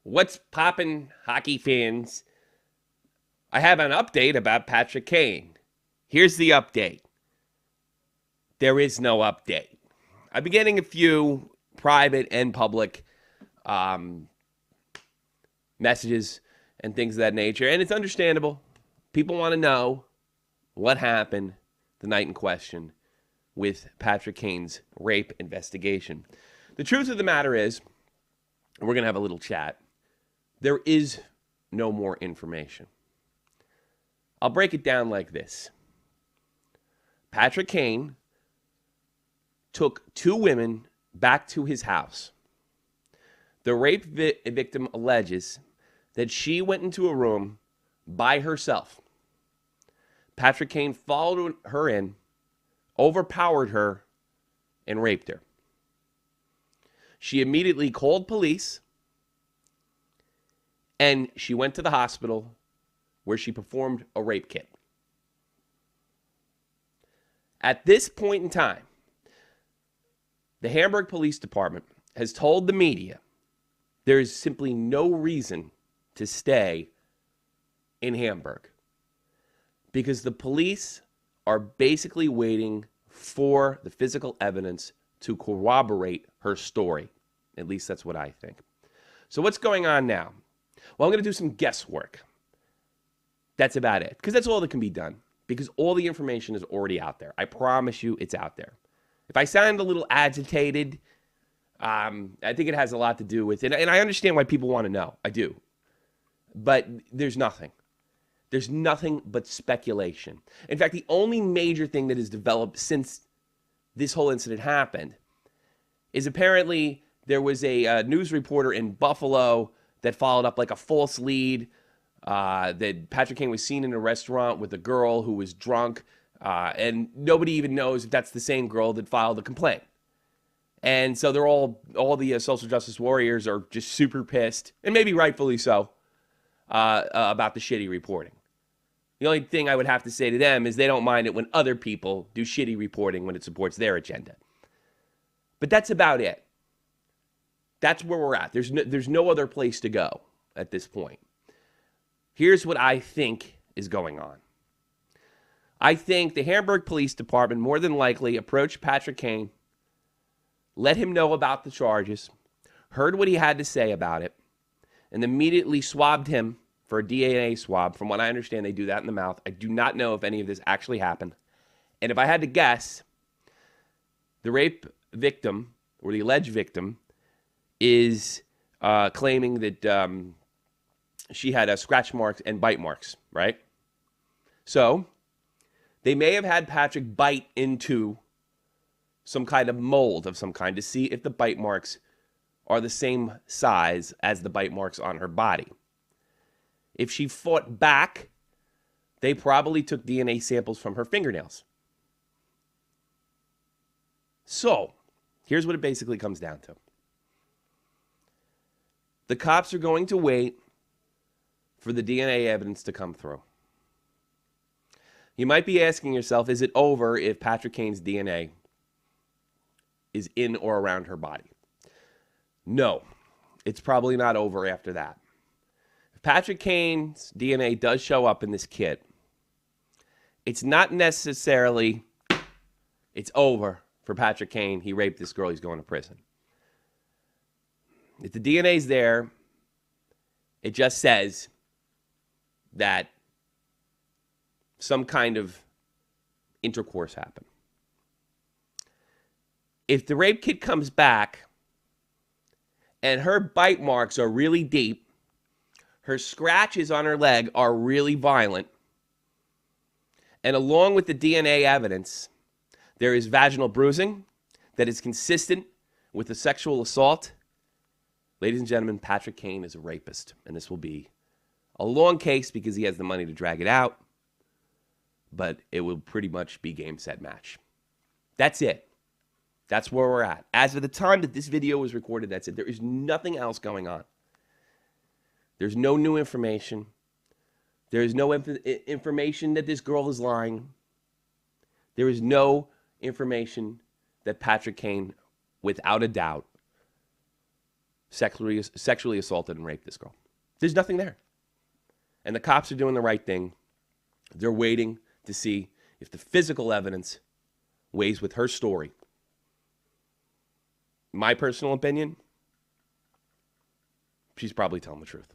What's poppin', hockey fans? I have an update about Patrick Kane. Here's the update. There is no update. I've been getting a few private and public messages and things of that nature, and it's understandable. People want to know what happened the night in question with Patrick Kane's rape investigation. The truth of the matter is, we're going to have a little chat. There is no more information. I'll break it down like this. Patrick Kane took two women back to his house. The rape victim alleges that she went into a room by herself. Patrick Kane followed her in, overpowered her, and raped her. She immediately called police, and she went to the hospital where she performed a rape kit. At this point in time, the Hamburg Police Department has told the media there is simply no reason to stay in Hamburg because the police are basically waiting for the physical evidence to corroborate her story. At least that's what I think. So what's going on now? Well, I'm going to do some guesswork. That's about it. Because that's all that can be done. Because all the information is already out there. I promise you it's out there. If I sound a little agitated, I think it has a lot to do with it. And I understand why people want to know. I do. But there's nothing. There's nothing but speculation. In fact, the only major thing that has developed since this whole incident happened is apparently there was a news reporter in Buffalo that followed up like a false lead that Patrick Kane was seen in a restaurant with a girl who was drunk, and nobody even knows if that's the same girl that filed the complaint. And so they're all the social justice warriors are just super pissed, and maybe rightfully so, about the shitty reporting. The only thing I would have to say to them is they don't mind it when other people do shitty reporting when it supports their agenda. But that's about it. That's where we're at. There's no other place to go at this point. Here's what I think is going on. I think the Hamburg Police Department more than likely approached Patrick Kane, let him know about the charges, heard what he had to say about it, and immediately swabbed him for a DNA swab. From what I understand, they do that in the mouth. I do not know if any of this actually happened. And if I had to guess, the rape victim, or the alleged victim, is claiming that she had scratch marks and bite marks, right? So they may have had Patrick bite into some kind of mold of some kind to see if the bite marks are the same size as the bite marks on her body. If she fought back, they probably took DNA samples from her fingernails. So here's what it basically comes down to. The cops are going to wait for the DNA evidence to come through. You might be asking yourself, is it over if Patrick Kane's DNA is in or around her body? No, it's probably not over after that. If Patrick Kane's DNA does show up in this kit, it's not necessarily it's over for Patrick Kane. He raped this girl. He's going to prison. If the DNA's there, it just says that some kind of intercourse happened. If the rape kit comes back and her bite marks are really deep, her scratches on her leg are really violent, and along with the DNA evidence, there is vaginal bruising that is consistent with the sexual assault, ladies and gentlemen, Patrick Kane is a rapist, and this will be a long case because he has the money to drag it out, but it will pretty much be game, set, match. That's it. That's where we're at. As of the time that this video was recorded, that's it. There is nothing else going on. There's no new information. There is no information that this girl is lying. There is no information that Patrick Kane, without a doubt, sexually assaulted and raped this girl. There's nothing there. And the cops are doing the right thing. They're waiting to see if the physical evidence weighs with her story. My personal opinion, she's probably telling the truth.